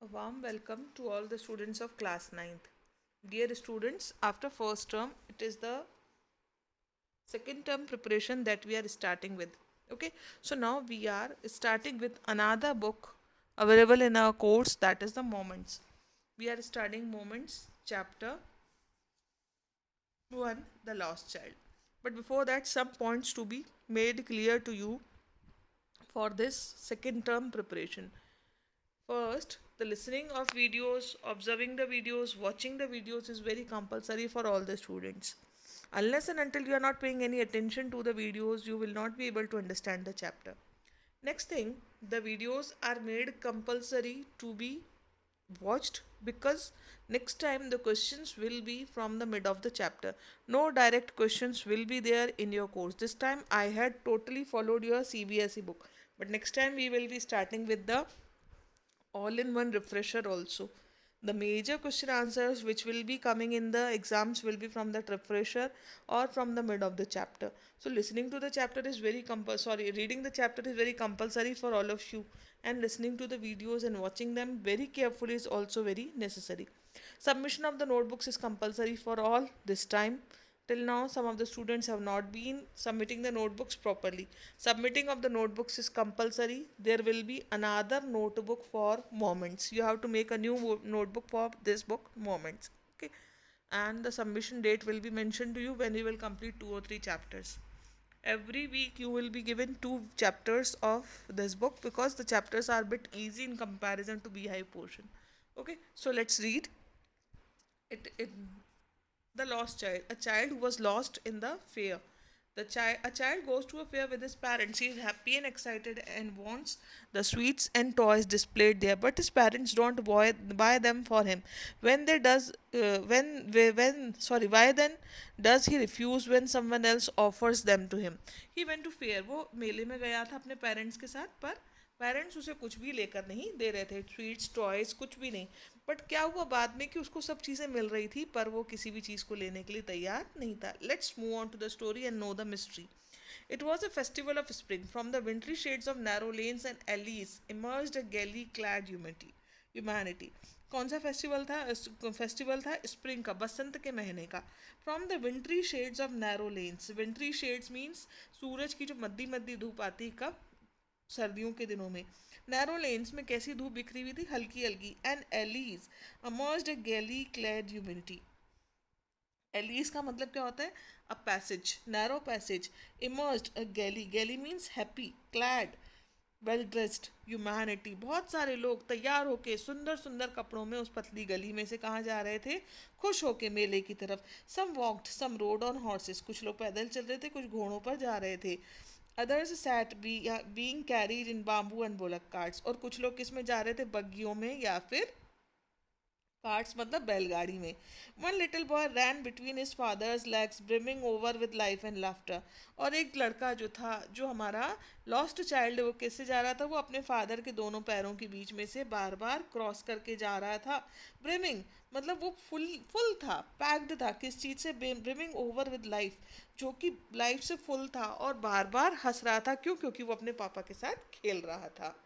A warm welcome to all the students of class ninth. Dear students, after first term, it is the second term preparation that we are starting with. Okay, so now we are starting with another book available in our course, that is the Moments. We are studying Moments chapter 1, The Lost Child. But before that, some points to be made clear to you for this second term preparation. First, the listening of videos, observing the videos, watching the videos is very compulsory for all the students. Unless and until you are not paying any attention to the videos, you will not be able to understand the chapter. Next thing, the videos are made compulsory to be watched because next time the questions will be from the mid of the chapter. No direct questions will be there in your course. This time I had totally followed your CBSE book, but next time we will be starting with the all in one refresher also. The major question answers which will be coming in the exams will be from that refresher or from the mid of the chapter. So listening to the chapter is very compulsory. Reading the chapter is very compulsory for all of you, and listening to the videos and watching them very carefully is also very necessary. Submission of the notebooks is compulsory for all this time. Till now, some of the students have not been submitting the notebooks properly. Submitting of the notebooks is compulsory. There will be another notebook for Moments. You have to make a new notebook for this book, Moments. Okay. And the submission date will be mentioned to you when you will complete 2 or 3 chapters. Every week you will be given 2 chapters of this book because the chapters are a bit easy in comparison to Beehive portion. Okay, so let's read it. The lost child, a child who was lost in the fair. A child goes to a fair with his parents. He is happy and excited and wants the sweets and toys displayed there, but his parents don't buy them for him. When they does when sorry why then does he refuse when someone else offers them to him? He went to fair. वो मेले में गया था अपने parents के साथ, पर parents उसे कुछ भी लेकर नहीं दे रहे थे, स्वीट्स टॉयज कुछ भी नहीं. बट क्या हुआ बाद में कि उसको सब चीज़ें मिल रही थी, पर वो किसी भी चीज़ को लेने के लिए तैयार नहीं था. Let's move on to the story and know the mystery. It was a festival of spring. From the wintry shades of narrow lanes and alleys emerged a gaily clad humanity. कौन सा फेस्टिवल था? Festival था spring का, बसंत के महीने का. From the wintry shades of narrow lanes. Wintry shades means सूरज की जो मद्दी मद्दी धूप आती, कब? सर्दियों के दिनों में. नैरो लेन्स में कैसी धूप बिखरी हुई थी? हल्की हल्की. And alleys emerged a gaily clad humanity. Alleys का मतलब क्या होता है? A passage, narrow passage. Emerged a gaily, gaily means happy, clad, well dressed humanity. बहुत सारे लोग तैयार होके सुंदर सुंदर कपड़ों में उस पतली गली में से कहाँ जा रहे थे? खुश होके मेले की तरफ. Some walked, some rode on horses. कुछ लोग पैदल चल रहे थे, कुछ घोड़ों पर जा रहे थे. Others sat being carried in bamboo and bullock carts. और कुछ लोग किस में जा रहे थे? बग्गियों में या फिर कार्ट्स मतलब बैलगाड़ी में. One little boy ran between his father's legs brimming over with life and laughter. और एक लड़का जो था, जो हमारा लॉस्ट चाइल्ड, वो कैसे जा रहा था? वो अपने फादर के दोनों पैरों के बीच में से बार बार क्रॉस करके जा रहा था. ब्रिमिंग मतलब वो फुल फुल था, पैक्ड था. किस चीज़ से? ब्रिमिंग ओवर विद लाइफ, जो कि लाइफ से फुल था और बार बार हंस रहा था. क्यों? क्योंकि वो अपने पापा के साथ खेल रहा था.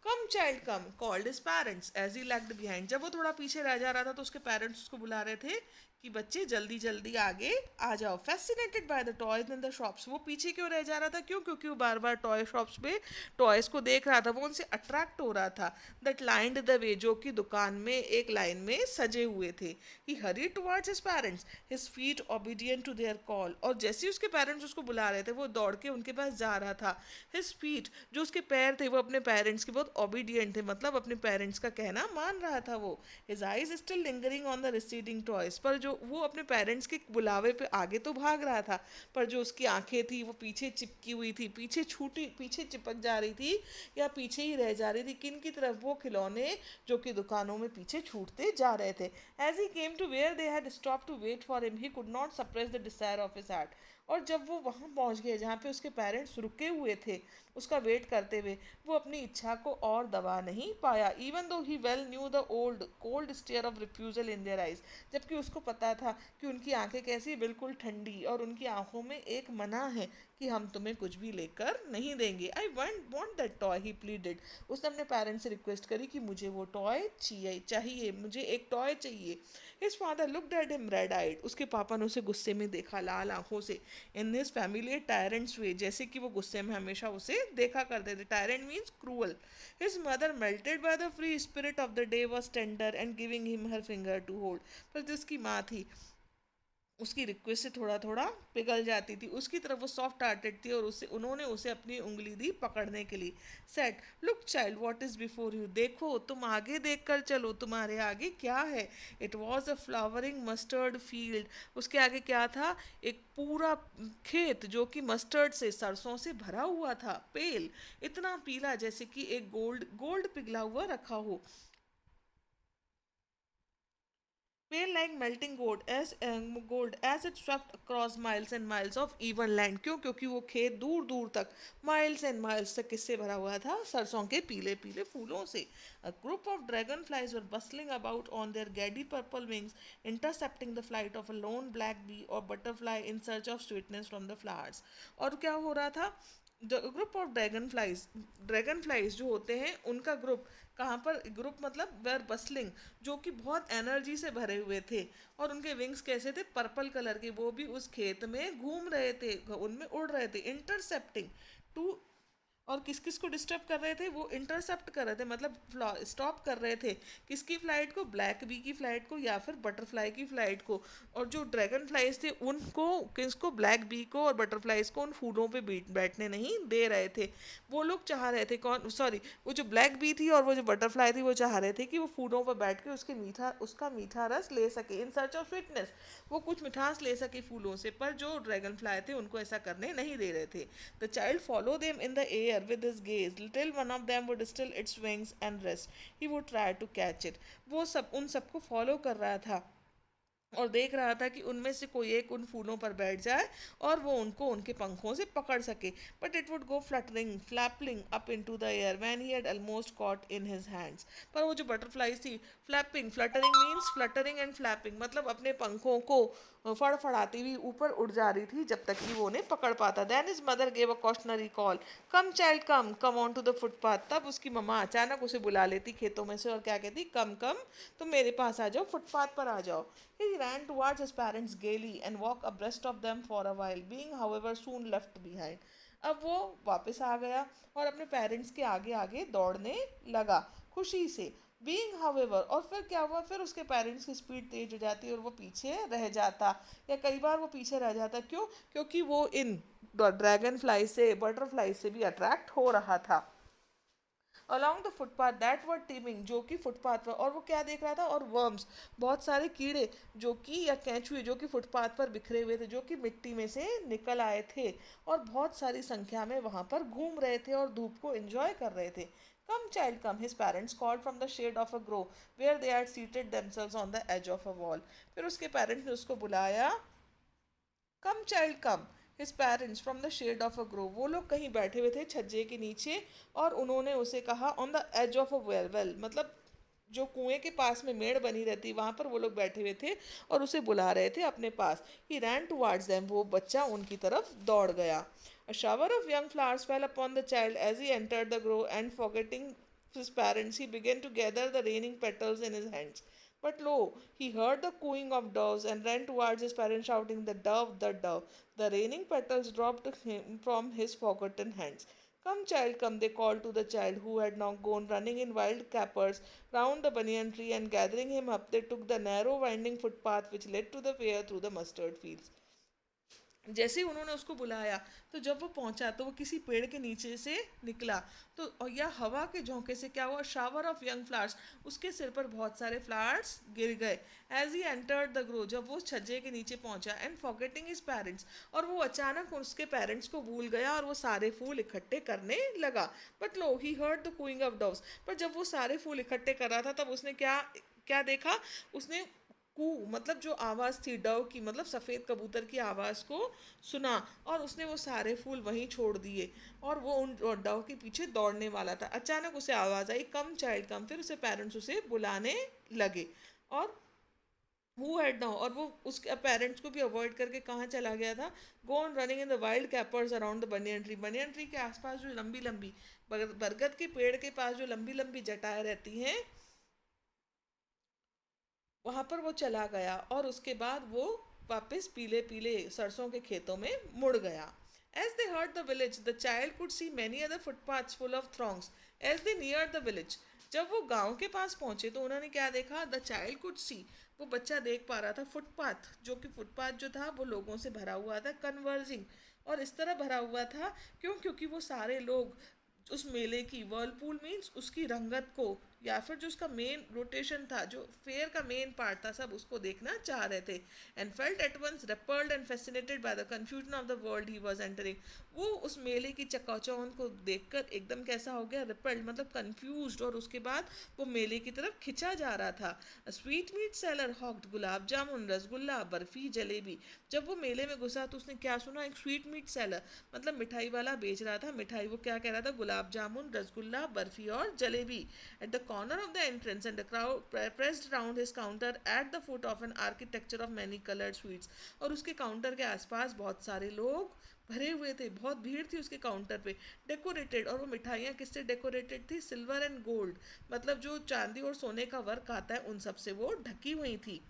Come child come called his parents as he lagged behind. जब वो थोड़ा पीछे रह जा रहा था तो उसके पेरेंट्स उसको बुला रहे थे कि बच्चे जल्दी जल्दी आगे आ जाओ. Fascinated by the toys in the shops. वो पीछे क्यों रह जा रहा था? क्यों? क्योंकि वो बार बार टॉय शॉप्स पे टॉयज को देख रहा था, वो उनसे अट्रैक्ट हो रहा था. दैट लाइंड द वे, जो कि दुकान में एक लाइन में सजे हुए थे. He hurried towards his parents, his feet obedient to their call. और जैसे ही उसके पेरेंट्स उसको बुला रहे थे, वो दौड़ के उनके पास जा रहा था. हिज फीट, जो उसके पैर थे, वो अपने पेरेंट्स के बहुत ओबीडियंट थे, मतलब अपने पेरेंट्स का कहना मान रहा था वो. His eyes still lingering on the receding toys. पर जो वो अपने पेरेंट्स के बुलावे पे आगे तो भाग रहा था, पर जो उसकी आंखें थी वो पीछे चिपकी हुई थी, पीछे छूटी, पीछे चिपक जा रही थी या पीछे ही रह जा रही थी. किन की तरफ? वो खिलौने जो कि दुकानों में पीछे छूटते जा रहे थे. As he came to where they had stop to wait for him he could not suppress the desire of his heart. और जब वो वहाँ पहुँच गए जहाँ पे उसके पेरेंट्स रुके हुए थे उसका वेट करते हुए, वो अपनी इच्छा को और दबा नहीं पाया. Even though he well knew the old cold stare of refusal in their eyes. जबकि उसको पता था कि उनकी आंखें कैसी, बिल्कुल ठंडी, और उनकी आंखों में एक मना है कि हम तुम्हें कुछ भी लेकर नहीं देंगे। आई want that toy, he pleaded. उसने अपने पेरेंट्स से रिक्वेस्ट करी कि मुझे वो टॉय चाहिए, मुझे एक टॉय चाहिए। His father looked at him red eyed. उसके पापा ने उसे गुस्से में देखा, लाल आंखों से। इन हिज फैमिली टायरेंट्स वे, जैसे कि वो गुस्से में हमेशा उसे देखा करते थे। Tyrant means cruel. His mother melted by the free spirit of the day was tender and giving him her finger to hold. पर जिसकी माँ थी उसकी रिक्वेस्ट से थोड़ा थोड़ा पिघल जाती थी, उसकी तरफ वो सॉफ्ट हार्टेड थी और उन्होंने उसे अपनी उंगली दी पकड़ने के लिए। Said, look child, what is before you, देखो तुम आगे देख कर चलो, तुम्हारे आगे क्या है। It was a flowering mustard field. उसके आगे क्या था, एक पूरा खेत जो कि मस्टर्ड से, सरसों से भरा हुआ था। पेल, इतना पीला जैसे कि एक गोल्ड गोल्ड पिघला हुआ रखा हो। Pale like melting gold as it swept across miles and miles of even land। क्यों? क्योंकि वो खेत दूर दूर तक, माइल्स एंड माइल्स तक किससे भरा हुआ था, सरसों के पीले पीले फूलों से। A group of dragonflies were bustling about on their gaudy purple wings, intercepting the flight of a lone black bee or butterfly in search of sweetness from the flowers। और क्या हो रहा था, ग्रुप ऑफ ड्रैगन फ्लाइज जो होते हैं उनका group, कहाँ पर ग्रुप मतलब वेर बसलिंग, जो कि बहुत एनर्जी से भरे हुए थे। और उनके विंग्स कैसे थे, पर्पल कलर के। वो भी उस खेत में घूम रहे थे, उनमें उड़ रहे थे। इंटरसेप्टिंग टू, और किस किस को डिस्टर्ब कर रहे थे, वो इंटरसेप्ट कर रहे थे, मतलब स्टॉप कर रहे थे। किसकी फ्लाइट को, ब्लैक बी की फ्लाइट को या फिर बटरफ्लाई की फ्लाइट को। और जो ड्रैगन फ्लाइज थे उनको, किसको, ब्लैक बी को और बटरफ्लाइज को उन फूलों पे बैठने नहीं दे रहे थे। वो लोग चाह रहे थे, कौन, सॉरी, वो जो ब्लैक बी थी और वो जो बटरफ्लाई थी, वो चाह रहे थे कि वो फूलों पर बैठ के उसका मीठा रस ले सके, इन सर्च ऑफ स्वीटनेस, वो कुछ मिठास ले सके फूलों से। पर जो ड्रैगन फ्लाई थे उनको ऐसा करने नहीं दे रहे थे। The child follow them in the air with his gaze till one of them would still its wings and rest. He would try to catch it. वो सब उन सबको फॉलो कर रहा था और देख रहा था कि उनमें से कोई एक उन फूलों पर बैठ जाए और वो उनको उनके पंखों से पकड़ सके। But it would go fluttering flapping up into the air when he had almost caught in his hands. पर वो जो बटरफ्लाइज थी, flapping, fluttering means fluttering and flapping, मतलब अपने पंखों को फड़फड़ाती हुई ऊपर उड़ जा रही थी जब तक कि वो उन्हें पकड़ पाता। Then his mother gave a cautionary call, come child come, come on to the footpath. तब उसकी मम्मा अचानक उसे बुला लेती खेतों में से और क्या कहती, कम कम, तुम मेरे पास आ जाओ, फुटपाथ पर आ जाओ। He ran towards his parents gaily and walked abreast of them for a while, being however soon left behind। अब वो वापस आ गया और अपने पेरेंट्स के आगे आगे दौड़ने लगा खुशी से। बीइंग हाउएवर, और फिर क्या हुआ, फिर उसके पेरेंट्स की स्पीड तेज हो जाती और वो पीछे रह जाता, या कई बार वो पीछे रह जाता। क्यों? क्योंकि वो इन ड्रैगन फ्लाई से, बटरफ्लाई से भी अट्रैक्ट हो रहा था। Along the footpath that were teeming, जो कि फुटपाथ पर, और वो क्या देख रहा था, और वर्म्स, बहुत सारे कीड़े जो कि, या केंचुए जो कि फुटपाथ पर बिखरे हुए थे, जो कि मिट्टी में से निकल आए थे और बहुत सारी संख्या में वहाँ पर घूम रहे थे और धूप को एंजॉय कर रहे थे। Come child come, his parents called from the shade of a grove where they had seated themselves on the edge of a wall. फिर उसके पेरेंट्स ने उसको बुलाया, come child come, his parents from the shade of a grove, वो लोग कहीं बैठे हुए थे छज्जे के नीचे और उन्होंने उसे कहा, on the edge of a well, मतलब जो कुएं के पास में मेड़ बनी रहती वहां पर वो लोग बैठे हुए थे और उसे बुला रहे थे अपने पास। ही रैन टुवार्ड्स देम, वो बच्चा उनकी तरफ दौड़ गया। A shower of young flowers fell upon the child as he entered the grove and forgetting his parents, he began to gather the raining petals in his hands. But lo, he heard the cooing of doves and ran towards his parents, shouting, the dove, the dove. The raining petals dropped him from his forgotten hands. Come, child, come, they called to the child, who had now gone running in wild capers round the banyan tree, and gathering him up, they took the narrow winding footpath which led to the fair through the mustard fields। जैसे ही उन्होंने उसको बुलाया तो जब वो पहुंचा तो वो किसी पेड़ के नीचे से निकला, तो और या हवा के झोंके से क्या हुआ, शावर ऑफ यंग फ्लावर्स, उसके सिर पर बहुत सारे फ्लावर्स गिर गए। As he entered the grove, जब वो छज्जे के नीचे पहुंचा, एंड फॉरगेटिंग हिज पेरेंट्स, और वो अचानक उसके पेरेंट्स को भूल गया और वो सारे फूल इकट्ठे करने लगा। But lo, he heard the cooing of doves, पर जब वो सारे फूल इकट्ठे कर रहा था तब उसने क्या क्या देखा, उसने कू, मतलब जो आवाज़ थी डव की, मतलब सफ़ेद कबूतर की आवाज़ को सुना, और उसने वो सारे फूल वहीं छोड़ दिए और वो उन डव के पीछे दौड़ने वाला था। अचानक उसे आवाज़ आई, कम चाइल्ड कम, फिर उसे पेरेंट्स उसे बुलाने लगे। और हु हैड नाउ, और वो उसके पेरेंट्स को भी अवॉइड करके कहाँ चला गया था, go on running in the wild capers around the banyan tree के आसपास जो लंबी लंबी बरगद के पेड़ के पास जो लंबी लंबी जटाएं रहती हैं, वहां पर वो चला गया, और उसके बाद वो वापस पीले पीले सरसों के खेतों में मुड़ गया. As they heard the village, the child could see many other footpaths full of throngs. As they neared the village, जब वो गांव के पास पहुंचे तो उन्होंने क्या देखा, द चाइल्ड कुड सी, वो बच्चा देख पा रहा था फुटपाथ, जो कि फुटपाथ जो था वो लोगों से भरा हुआ था, कन्वर्जिंग, और इस तरह भरा हुआ था क्यों, क्योंकि वो सारे लोग उस मेले की, वर्लपूल मीन्स उसकी रंगत को, या फिर जो उसका मेन रोटेशन था, जो फेयर का मेन पार्ट था, सब उसको देखना चाह रहे थे. And felt at once repelled and fascinated by the confusion of the world he was entering. वो उस मेले की चकाचौंध को देखकर एकदम कैसा हो गया, रिपेल्ड मतलब कंफ्यूज्ड, और उसके बाद वो मेले की तरफ खिंचा जा रहा था. Sweet meet seller हॉक्ड, gulab jamun, rasgulla, barfi, jalebi. जब वो मेले में घुसा तो उसने क्या सुना, एक स्वीट मीट सेलर मतलब मिठाई वाला बेच रहा था मिठाई. वो क्या कह रहा था, गुलाब जामुन, रसगुल्ला, बर्फी और jalebi. At the corner of the entrance, and the crowd pressed around his counter at the foot of an architecture of many colored sweets. और उसके काउंटर के आसपास बहुत सारे लोग भरे हुए थे, बहुत भीड़ थी उसके काउंटर पे, डेकोरेटेड. और वो मिठाइयाँ किससे डेकोरेटेड थी, सिल्वर एंड गोल्ड, मतलब जो चांदी और सोने का वर्क आता है उन सब से वो ढकी हुई थी.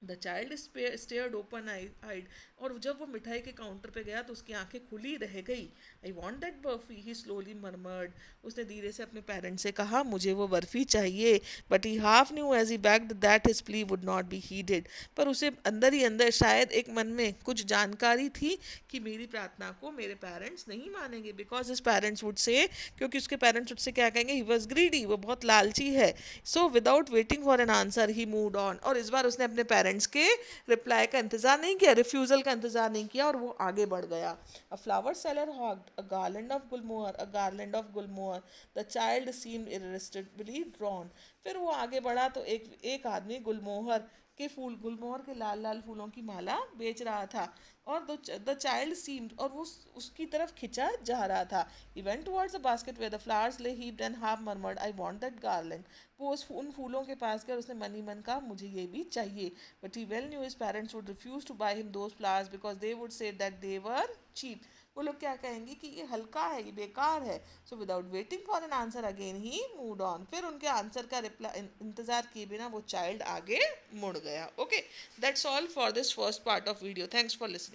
द चाइल्ड स्टेयर्ड ओपन आइड, और जब वो मिठाई के काउंटर पे गया तो उसकी आंखें खुली रह गई. I want that barfi, he slowly murmured. उसने धीरे से अपने पेरेंट्स से कहा, मुझे वो बर्फी चाहिए. But he half knew as he begged that his plea would not be heeded. पर उसे अंदर ही अंदर शायद एक मन में कुछ जानकारी थी कि मेरी प्रार्थना को मेरे पेरेंट्स नहीं मानेंगे, because his parents would say, क्योंकि उसके पेरेंट्स उससे क्या कहेंगे, ही वॉज ग्रीडी, वो बहुत लालची है. So without waiting for an answer he moved on. और इस बार उसने अपने पेरेंट्स के रिप्लाई का इंतजार नहीं किया, रिफ्यूजल का इंतजार नहीं किया, और वो आगे बढ़ गया. A flower seller hawked a garland of gulmohar, a garland of gulmohar. The child seemed irresistibly drawn. फिर वो आगे बढ़ा तो एक एक आदमी गुलमोहर के फूल, गुलमोहर के लाल लाल फूलों की माला बेच रहा था, और द चाइल्ड सीम्ड, और वो उसकी तरफ खिंचा जा रहा था. He went towards the basket where the flowers lay heaped and half murmured, I want that garland. वो उन फूलों के पास गया, उसने मनी मन कहा, मुझे ये भी चाहिए. But he well knew his parents would refuse to buy him those flowers because they would say that they were cheap. वो लोग क्या कहेंगे कि ये हल्का है, ये बेकार है. So without waiting for an answer again he mood on. फिर उनके आंसर का रिप्लाई इंतजार किए बिना वो चाइल्ड आगे मुड़ गया. Okay, that's all for this first part of video. Thanks for listening.